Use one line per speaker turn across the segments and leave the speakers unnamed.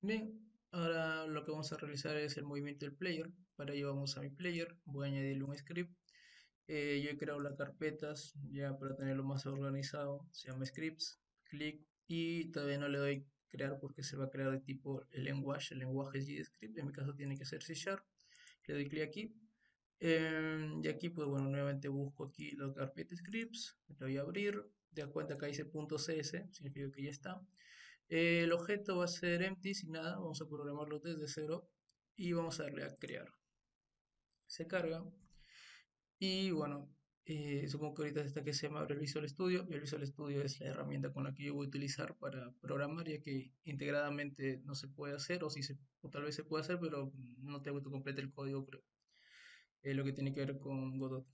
Bien, ahora lo que vamos a realizar es el movimiento del player. Para ello vamos a mi player, voy a añadirle un script. Yo he creado las carpetas ya para tenerlo más organizado. Se llama scripts, clic y todavía no le doy crear porque se va a crear de tipo el lenguaje es JavaScript. En mi caso tiene que ser C Sharp. Le doy clic aquí. Y aquí, pues bueno, nuevamente busco aquí la carpeta scripts, le voy a abrir. De cuenta que ahí dice .cs, significa que ya está. El objeto va a ser empty, sin nada, vamos a programarlo desde cero y vamos a darle a crear. Se carga y bueno, supongo que ahorita está que se me abre el Visual Studio y el Visual Studio es la herramienta con la que yo voy a utilizar para programar, ya que integradamente no se puede hacer, o, si se, o tal vez se puede hacer, pero no te autocompleta el código, creo, lo que tiene que ver con Godot.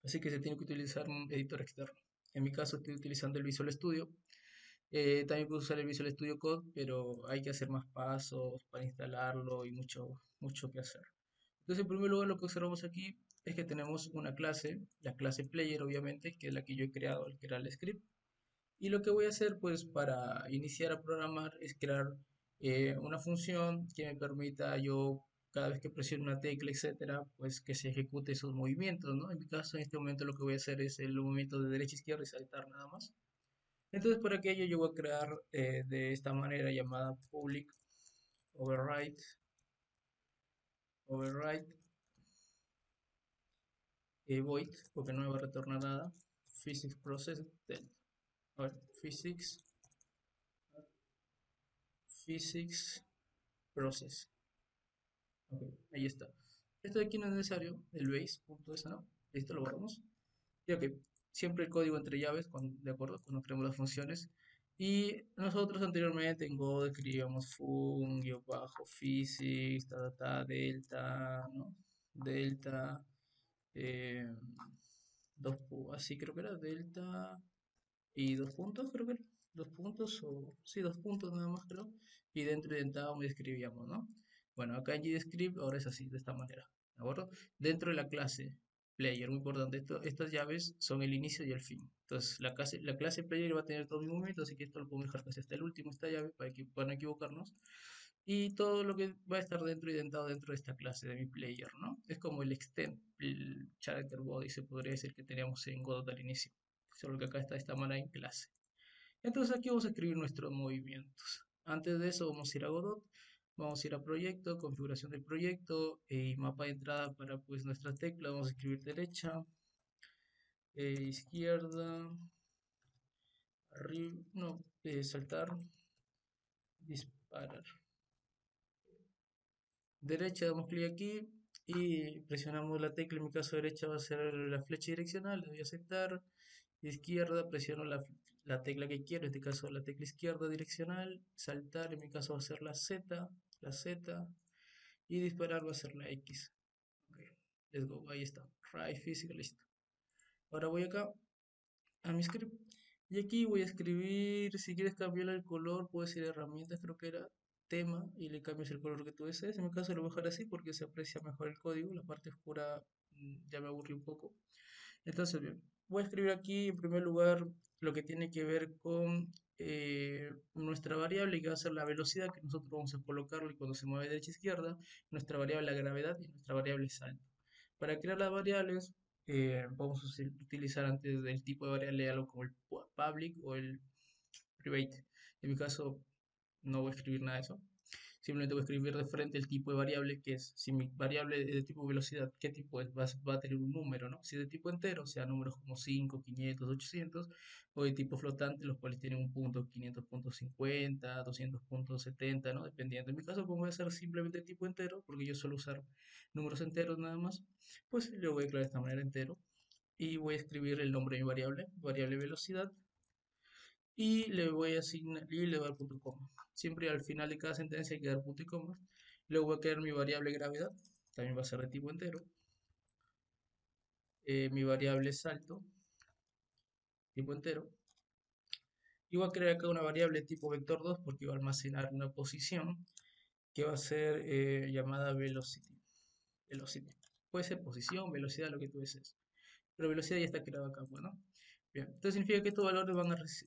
Así que se tiene que utilizar un editor externo. En mi caso estoy utilizando el Visual Studio. También puedo usar el Visual Studio Code, pero hay que hacer más pasos para instalarlo y mucho que hacer. Entonces, en primer lugar, lo que observamos aquí es que tenemos una clase, la clase player, obviamente, que es la que yo he creado, el que era el script. Y lo que voy a hacer, pues, para iniciar a programar es crear una función que me permita yo, cada vez que presione una tecla, etcétera, pues que se ejecute esos movimientos, ¿no? En mi caso, en este momento, lo que voy a hacer es el movimiento de derecha a izquierda y saltar nada más. Entonces, para aquello yo voy a crear de esta manera llamada public override, override void, porque no me va a retornar nada, physics process delta. A ver, physics process. Ok, ahí está. Esto de aquí no es necesario, el base, punto esa, ¿no? Listo, lo borramos. Y ok, siempre el código entre llaves, de acuerdo, cuando creamos las funciones. Y nosotros anteriormente en Go escribíamos fun, guión bajo, physics, delta, ¿no? Delta, eh, así creo que era, delta y dos puntos, creo que era. Dos puntos, o sí, dos puntos nada más, creo. Y dentro intentábamos y escribíamos, ¿no? Bueno, acá en GDScript ahora es así, de esta manera, ¿de acuerdo? Dentro de la clase player, muy importante, estas llaves son el inicio y el fin. Entonces, la clase player va a tener todo mi movimiento, así que esto lo podemos dejar casi hasta el último, esta llave, para no equivocarnos. Y todo lo que va a estar dentro identado dentro de esta clase de mi player, ¿no? Es como el extend, el character body, se podría decir que teníamos en Godot al inicio. Solo que acá está de esta manera en clase. Entonces aquí vamos a escribir nuestros movimientos. Antes de eso vamos a ir a Godot, vamos a ir a proyecto, configuración del proyecto y mapa de entrada para pues nuestra tecla. Vamos a escribir derecha, izquierda, arriba, no, saltar, disparar. Derecha, damos clic aquí y presionamos la tecla. En mi caso derecha va a ser la flecha direccional, le doy a aceptar. Izquierda, presiono la tecla que quiero, en este caso la tecla izquierda direccional. Saltar, en mi caso va a ser la Z. Y disparar va a ser la X. Ok, let's go, ahí está. Right physical, listo. Ahora voy acá a mi script. Y aquí voy a escribir, si quieres cambiarle el color, puedes ir a herramientas, creo que era tema, y le cambias el color que tú desees. En mi caso lo voy a dejar así porque se aprecia mejor el código. La parte oscura ya me aburrí un poco. Entonces, bien, voy a escribir aquí en primer lugar lo que tiene que ver con nuestra variable, que va a ser la velocidad que nosotros vamos a colocarle cuando se mueve de derecha a izquierda, nuestra variable la gravedad y nuestra variable salto. Para crear las variables, vamos a utilizar antes del tipo de variable algo como el public o el private. En mi caso, no voy a escribir nada de eso. Simplemente voy a escribir de frente el tipo de variable que es. Si mi variable es de tipo velocidad, ¿qué tipo es? Va a tener un número, ¿no? Si es de tipo entero, o sea, números como 5, 500, 800, o de tipo flotante, los cuales tienen un punto 500.50, 200.70, ¿no? Dependiendo. En mi caso, como voy a hacer simplemente tipo entero, porque yo suelo usar números enteros nada más, pues lo voy a declarar de esta manera entero. Y voy a escribir el nombre de mi variable, variable velocidad, y le voy a asignar y le voy a dar punto y coma. Siempre al final de cada sentencia hay que dar punto y coma. Luego voy a crear mi variable gravedad, también va a ser de tipo entero. Mi variable salto, tipo entero. Y voy a crear acá una variable tipo vector 2 porque va a almacenar una posición que va a ser llamada velocity. Velocity. Puede ser posición, velocidad, lo que tú desees. Pero velocidad ya está creada acá, bueno. Bien, entonces significa que estos valores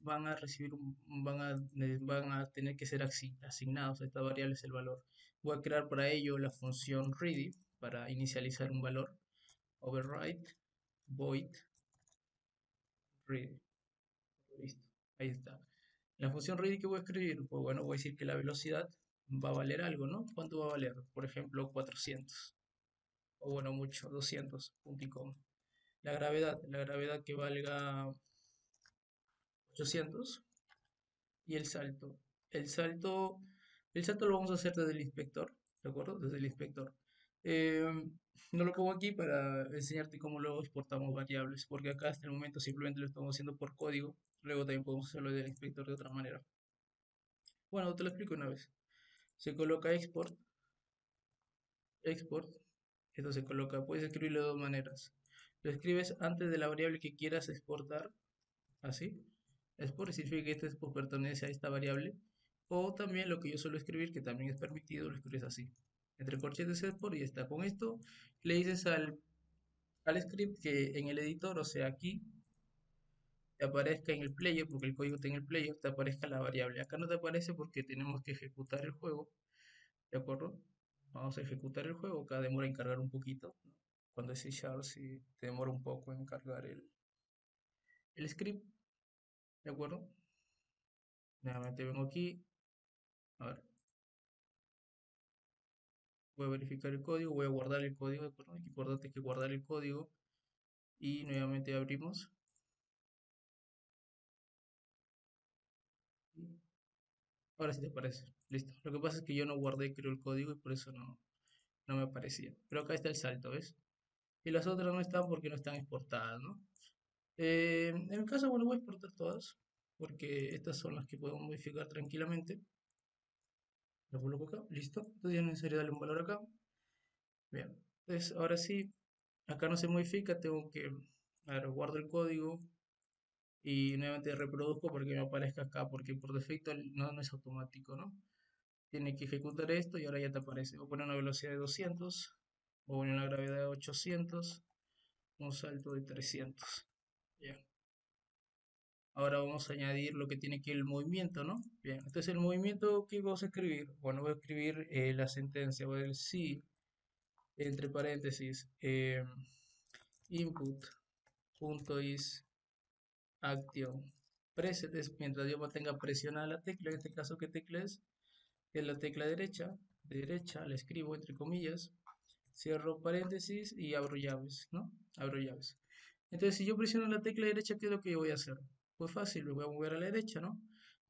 van a recibir van a tener que ser asignados a esta variable es el valor. Voy a crear para ello la función ready para inicializar un valor. Override void ready. Listo, ahí está. La función ready que voy a escribir, pues bueno, voy a decir que la velocidad va a valer algo, ¿no? ¿Cuánto va a valer? Por ejemplo, 400. O bueno, mucho, 200, punto y coma. La gravedad que valga 800. Y El salto, el salto lo vamos a hacer desde el inspector, ¿de acuerdo? Desde el inspector. Eh, no lo pongo aquí para enseñarte cómo luego exportamos variables, porque acá hasta el momento simplemente lo estamos haciendo por código. Luego también podemos hacerlo desde el inspector de otra manera. Bueno, te lo explico una vez. Se coloca export, esto se coloca, puedes escribirlo de dos maneras. Lo escribes antes de la variable que quieras exportar, así. Export significa que este export pertenece a esta variable. O también lo que yo suelo escribir, que también es permitido, lo escribes así. Entre corchetes export y está. Con esto le dices al script que en el editor, o sea aquí, te aparezca en el player, porque el código está en el player, te aparezca la variable. Acá no te aparece porque tenemos que ejecutar el juego, ¿de acuerdo? Vamos a ejecutar el juego, acá demora en cargar un poquito, ¿no? Cuando es C Sharp, sí, te demora un poco en cargar el script, ¿de acuerdo? Nuevamente vengo aquí, a ver, voy a verificar el código, voy a guardar el código, ¿de acuerdo? Aquí importante que guardar el código y nuevamente abrimos. Y ahora sí te aparece, listo. Lo que pasa es que yo no guardé, creo, el código y por eso no me aparecía. Pero acá está el salto, ¿ves? Y las otras no están porque no están exportadas, ¿no? En mi caso, bueno, voy a exportar todas, porque estas son las que podemos modificar tranquilamente. Lo coloco acá, listo. Entonces ya no es necesario darle un valor acá. Bien, entonces ahora sí, acá no se modifica, tengo que, a ver, guardo el código y nuevamente reproduzco para que me aparezca acá, porque por defecto no es automático, ¿no? Tiene que ejecutar esto y ahora ya te aparece. Voy a poner una velocidad de 200, voy a poner una gravedad de 800, un salto de 300. Ya. Ahora vamos a añadir lo que tiene que el movimiento, ¿no? Bien, entonces el movimiento, ¿qué vamos a escribir? Bueno, voy a escribir la sentencia, voy a decir, entre paréntesis, input.is action preset es mientras yo mantenga presionada la tecla, en este caso, ¿qué tecla es? Es la tecla derecha, la escribo entre comillas, cierro paréntesis y abro llaves, ¿no? Abro llaves. Entonces, si yo presiono la tecla derecha, ¿qué es lo que yo voy a hacer? Pues fácil, me voy a mover a la derecha, ¿no?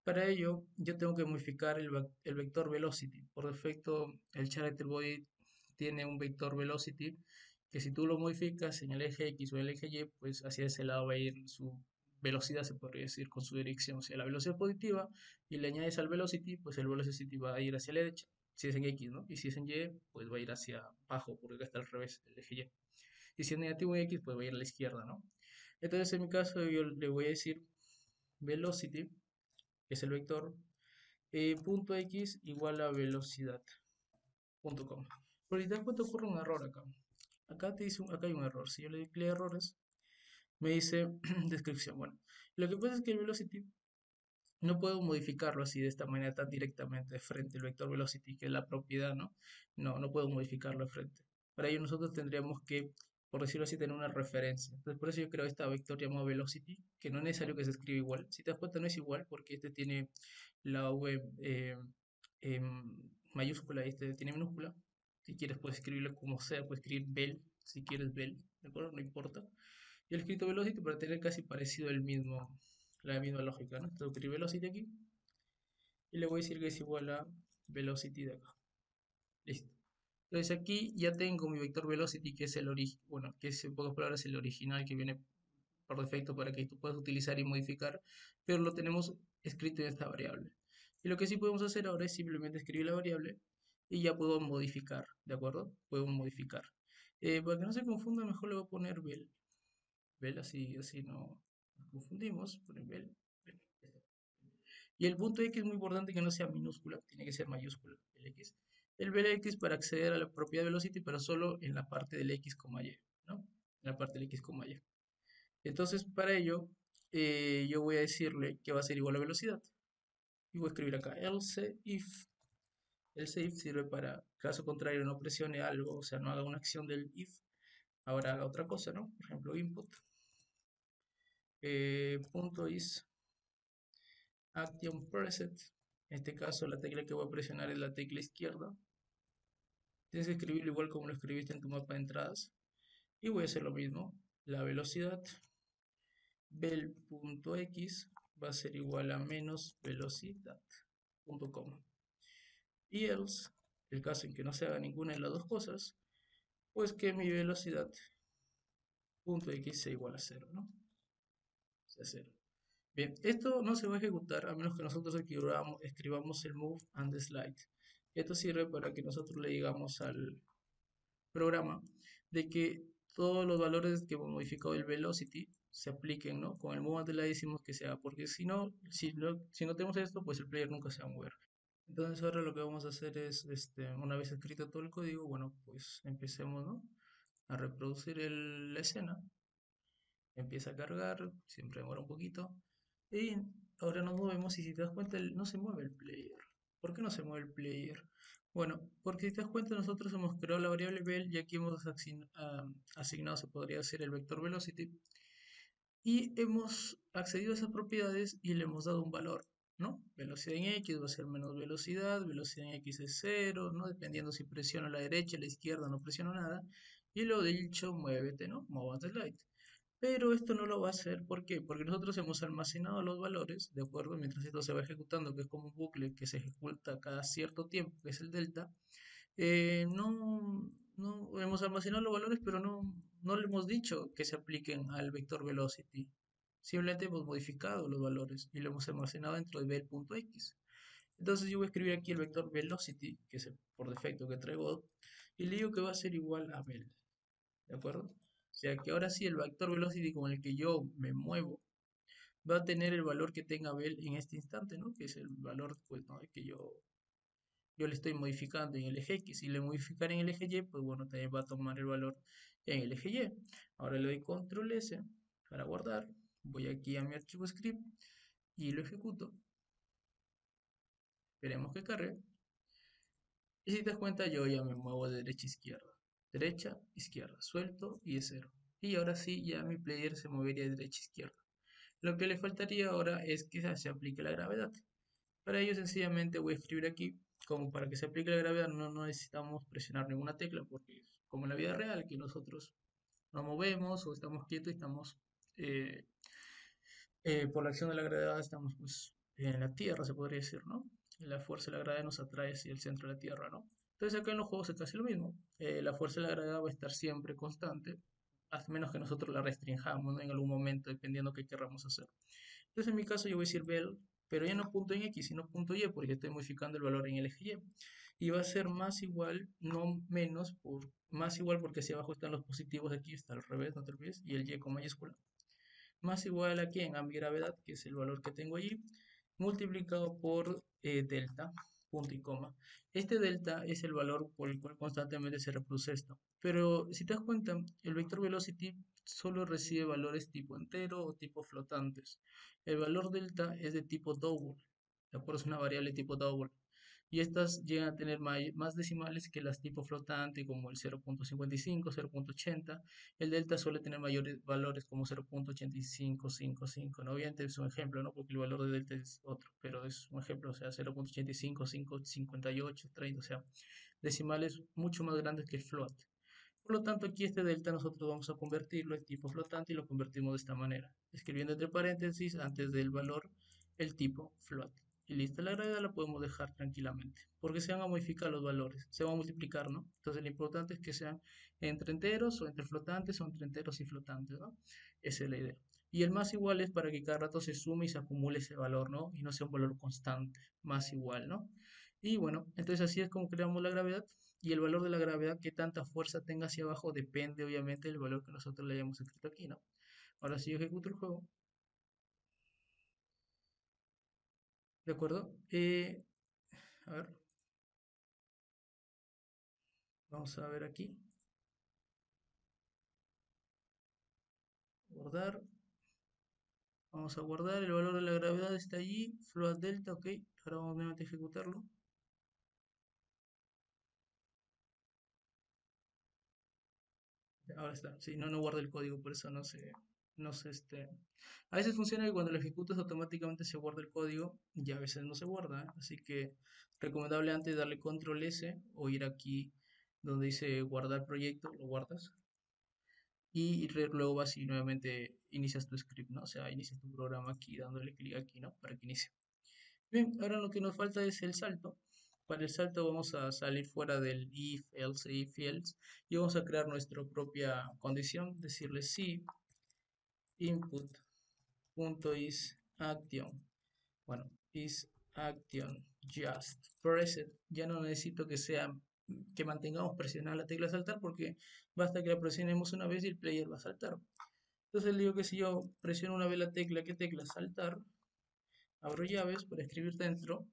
Para ello, yo tengo que modificar el vector velocity. Por defecto, el character body tiene un vector velocity que si tú lo modificas en el eje X o el eje Y, pues hacia ese lado va a ir su velocidad, se podría decir, con su dirección. O sea, la velocidad positiva y le añades al velocity, pues el velocity va a ir hacia la derecha, si es en X, ¿no? Y si es en Y, pues va a ir hacia abajo, porque acá está al revés, el eje Y. Y si es negativo en X, pues va a ir a la izquierda, ¿no? Entonces, en mi caso, yo le voy a decir velocity, que es el vector, punto X igual a velocidad, punto com. Pero si te das cuenta, ocurre un error acá. Acá hay un error. Si yo le doy errores, me dice descripción. Bueno, lo que pasa es que el velocity no puedo modificarlo así de esta manera tan directamente frente al vector velocity, que es la propiedad, ¿no? No puedo modificarlo de frente. Para ello nosotros tendríamos que, por decirlo así, tener una referencia. Entonces por eso yo creo esta vector llamada velocity, que no es necesario que se escriba igual. Si te das cuenta no es igual porque este tiene la V mayúscula y este tiene minúscula. Si quieres puedes escribirlo como sea, puedes escribir bel, si quieres bel, ¿de acuerdo? No importa. Y el escrito velocity para tener casi parecido la misma lógica, ¿no? Entonces escribir velocity aquí y le voy a decir que es igual a velocity de acá. Listo. Entonces aquí ya tengo mi vector velocity que es el origen, bueno, que es en pocas palabras el original que viene por defecto para que tú puedas utilizar y modificar, pero lo tenemos escrito en esta variable. Y lo que sí podemos hacer ahora es simplemente escribir la variable y ya puedo modificar, ¿de acuerdo? Puedo modificar. Para que no se confunda, mejor le voy a poner vel así no nos confundimos, ponen vel. Y el punto X es muy importante que no sea minúscula, tiene que ser mayúscula, el X. El vel X para acceder a la propiedad velocity, pero solo en la parte del X, Y, ¿no? En la parte del X, Y. Entonces, para ello, yo voy a decirle que va a ser igual a velocidad. Y voy a escribir acá else if. Else if sirve para, caso contrario, no presione algo, o sea, no haga una acción del if, ahora haga otra cosa, ¿no? Por ejemplo, input, punto is action preset. En este caso, la tecla que voy a presionar es la tecla izquierda. Tienes que escribirlo igual como lo escribiste en tu mapa de entradas. Y voy a hacer lo mismo. La velocidad vel.x va a ser igual a menos velocidad.com. Y else, el caso en que no se haga ninguna de las dos cosas, pues que mi velocidad.x sea igual a cero, ¿no? Sea cero. Bien, esto no se va a ejecutar a menos que nosotros escribamos el move and the slide. Esto sirve para que nosotros le digamos al programa de que todos los valores que hemos modificado el velocity se apliquen, ¿no? Con el move and the slide decimos que sea, porque si no tenemos esto, pues el player nunca se va a mover. Entonces ahora lo que vamos a hacer es, una vez escrito todo el código, bueno, pues empecemos, ¿no? A reproducir la escena. Empieza a cargar, siempre demora un poquito. Y ahora nos movemos y si te das cuenta no se mueve el player. ¿Por qué no se mueve el player? Bueno, porque si te das cuenta nosotros hemos creado la variable vel y aquí hemos asignado, se podría decir, el vector velocity y hemos accedido a esas propiedades y le hemos dado un valor, ¿no? Velocidad en X va a ser menos velocidad en X es cero, ¿no? Dependiendo si presiono a la derecha, a la izquierda, no presiono nada. Y lo dicho, muévete, ¿no? Move on the slide. Pero esto no lo va a hacer, ¿por qué? Porque nosotros hemos almacenado los valores, ¿de acuerdo? Mientras esto se va ejecutando, que es como un bucle que se ejecuta cada cierto tiempo, que es el delta, no hemos almacenado los valores, pero no le hemos dicho que se apliquen al vector velocity. Simplemente hemos modificado los valores y lo hemos almacenado dentro de vel.x. Entonces yo voy a escribir aquí el vector velocity, que es el por defecto que traigo, y le digo que va a ser igual a vel. ¿De acuerdo? O sea que ahora sí el vector velocity con el que yo me muevo va a tener el valor que tenga vel en este instante, ¿no? Que es el valor, pues, ¿no? que yo le estoy modificando en el eje X. Si le modificar en el eje Y, pues bueno, también va a tomar el valor en el eje Y. Ahora le doy control S para guardar. Voy aquí a mi archivo script y lo ejecuto. Esperemos que cargue. Y si te das cuenta, yo ya me muevo de derecha a izquierda. Derecha, izquierda, suelto y es cero. Y ahora sí, ya mi player se movería de derecha a izquierda. Lo que le faltaría ahora es que se aplique la gravedad. Para ello sencillamente voy a escribir aquí, como para que se aplique la gravedad no necesitamos presionar ninguna tecla, porque es como en la vida real, que nosotros nos movemos o estamos quietos y estamos, eh, por la acción de la gravedad, estamos pues en la Tierra, se podría decir, ¿no? La fuerza de la gravedad nos atrae hacia el centro de la Tierra, ¿no? Entonces acá en los juegos es casi lo mismo. La fuerza de la gravedad va a estar siempre constante, a menos que nosotros la restringamos, ¿no? En algún momento, dependiendo qué querramos hacer. Entonces en mi caso yo voy a decir vel, pero ya no punto en X, sino punto Y, porque estoy modificando el valor en el eje Y. Y va a ser más igual, no menos, más igual porque hacia abajo están los positivos, aquí está al revés, no te olvides, y el Y con mayúscula. Más igual aquí en gravedad, que es el valor que tengo allí, multiplicado por delta, punto y coma. Este delta es el valor por el cual constantemente se reproduce esto. Pero si te das cuenta, el vector velocity solo recibe valores tipo entero o tipo flotantes. El valor delta es de tipo double, de acuerdo, es una variable tipo double. Y estas llegan a tener más decimales que las tipo flotante, como el 0.55, 0.80. El delta suele tener mayores valores como 0.8555, ¿no? Obviamente es un ejemplo, ¿no? Porque el valor de delta es otro, pero es un ejemplo, o sea, 0.85, 58, 30, o sea, decimales mucho más grandes que el float. Por lo tanto, aquí este delta nosotros vamos a convertirlo en tipo flotante y lo convertimos de esta manera, escribiendo entre paréntesis antes del valor el tipo float. Y listo, la gravedad la podemos dejar tranquilamente, porque se van a modificar los valores, se van a multiplicar, ¿no? Entonces lo importante es que sean entre enteros o entre flotantes o entre enteros y flotantes, ¿no? Esa es la idea. Y el más igual es para que cada rato se sume y se acumule ese valor, ¿no? Y no sea un valor constante, más igual, ¿no? Y bueno, entonces así es como creamos la gravedad. Y el valor de la gravedad, que tanta fuerza tenga hacia abajo, depende obviamente del valor que nosotros le hayamos escrito aquí, ¿no? Ahora sí yo ejecuto el juego, ¿de acuerdo? A ver, vamos a ver aquí, guardar, Vamos a guardar, el valor de la gravedad está allí, float delta, ok. Ahora vamos nuevamente a ejecutarlo. Ahora está, sí, no guarda el código, por eso no se. A veces funciona que cuando lo ejecutas automáticamente se guarda el código y a veces no se guarda, ¿eh? Así que recomendable antes darle control S o ir aquí donde dice guardar proyecto, lo guardas y luego vas y nuevamente inicias tu script, ¿no? O sea, inicias tu programa aquí dándole clic aquí, ¿no? Para que inicie. Bien, ahora lo que nos falta es el salto. Para el salto vamos a salir fuera del if, else y vamos a crear nuestra propia condición, decirle si input.isAction. Bueno, isAction just press it. Ya no necesito que mantengamos presionada la tecla saltar porque basta que la presionemos una vez y el player va a saltar. Entonces le digo que si yo presiono una vez la tecla, ¿qué tecla? Saltar. Abro llaves para escribir dentro.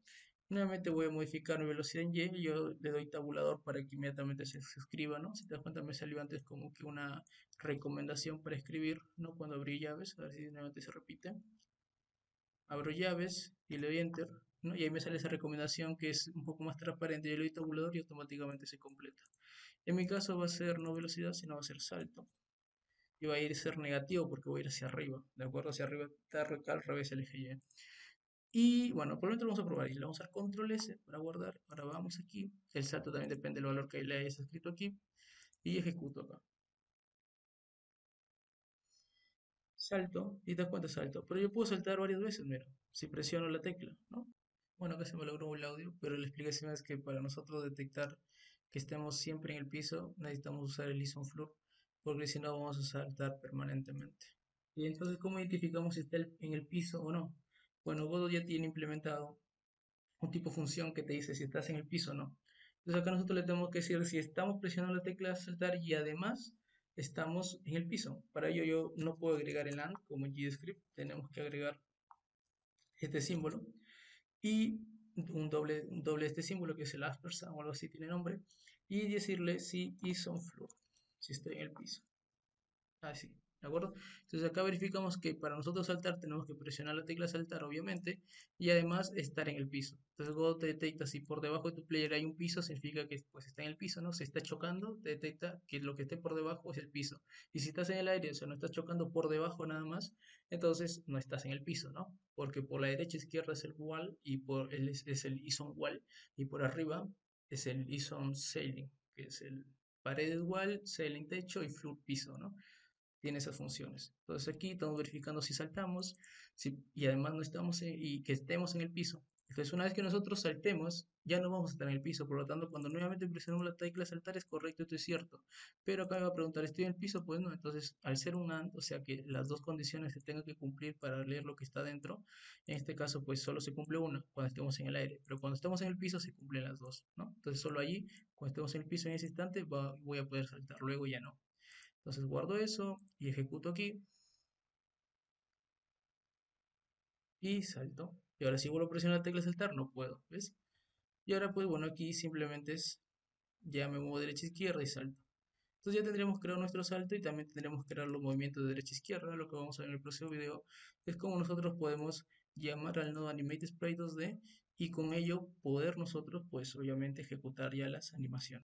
Nuevamente voy a modificar mi velocidad en Y. Yo le doy tabulador para que inmediatamente se escriba, ¿no? Si te das cuenta, me salió antes como que una recomendación para escribir, ¿no? Cuando abrí llaves, a ver si nuevamente se repite. Abro llaves y le doy enter, ¿no? Y ahí me sale esa recomendación que es un poco más transparente. Yo le doy tabulador y automáticamente se completa. En mi caso va a ser no velocidad, sino va a ser salto. Y va a ir a ser negativo porque voy a ir hacia arriba, ¿de acuerdo? Hacia arriba está al revés el eje Y. Y bueno, por lo tanto lo vamos a probar y le vamos a dar control S para guardar. Ahora vamos aquí. El salto también depende del valor que le hayas escrito aquí. Y ejecuto acá. Salto y te das cuenta salto. Pero yo puedo saltar varias veces, mira, si presiono la tecla, ¿no? Bueno, acá se me logró el audio, pero la explicación es que para nosotros detectar que estemos siempre en el piso, necesitamos usar el ISO floor, porque si no vamos a saltar permanentemente. Y entonces, ¿cómo identificamos si está en el piso o no? Bueno, Godot ya tiene implementado un tipo de función que te dice si estás en el piso o no. Entonces acá nosotros le tenemos que decir si estamos presionando la tecla saltar y además estamos en el piso. Para ello yo no puedo agregar el AND como en GScript, tenemos que agregar este símbolo y un doble este símbolo que es el aspersa o algo así tiene nombre y decirle si is on floor, si estoy en el piso. Así, ¿de acuerdo? Entonces acá verificamos que para nosotros saltar tenemos que presionar la tecla saltar, obviamente, y además estar en el piso. Entonces Godot te detecta si por debajo de tu player hay un piso, significa que pues está en el piso, ¿no? Si está chocando, te detecta que lo que esté por debajo es el piso. Y si estás en el aire, o sea, no estás chocando por debajo nada más, entonces no estás en el piso, ¿no? Porque por la derecha izquierda es el wall y es el is on wall y por arriba es el is on ceiling, que es el paredes wall, ceiling techo y floor piso, ¿no? Tiene esas funciones. Entonces aquí estamos verificando si saltamos y además no estamos y que estemos en el piso. Entonces una vez que nosotros saltemos, ya no vamos a estar en el piso. Por lo tanto, cuando nuevamente presionamos la tecla saltar es correcto, esto es cierto. Pero acá me va a preguntar, ¿estoy en el piso? Pues no. Entonces, al ser un AND, o sea que las dos condiciones se tengan que cumplir para leer lo que está dentro, en este caso pues solo se cumple una cuando estemos en el aire. Pero cuando estamos en el piso se cumplen las dos, ¿no? Entonces solo allí, cuando estemos en el piso en ese instante, voy a poder saltar. Luego ya no. Entonces guardo eso y ejecuto aquí y salto. Y ahora si vuelvo a presionar la tecla saltar, no puedo, ¿ves? Y ahora pues bueno, aquí simplemente ya me muevo derecha izquierda y salto. Entonces ya tendremos creado nuestro salto y también tendremos que crear los movimientos de derecha izquierda. Lo que vamos a ver en el próximo video es cómo nosotros podemos llamar al nodo Animate Sprite 2D y con ello poder nosotros pues obviamente ejecutar ya las animaciones.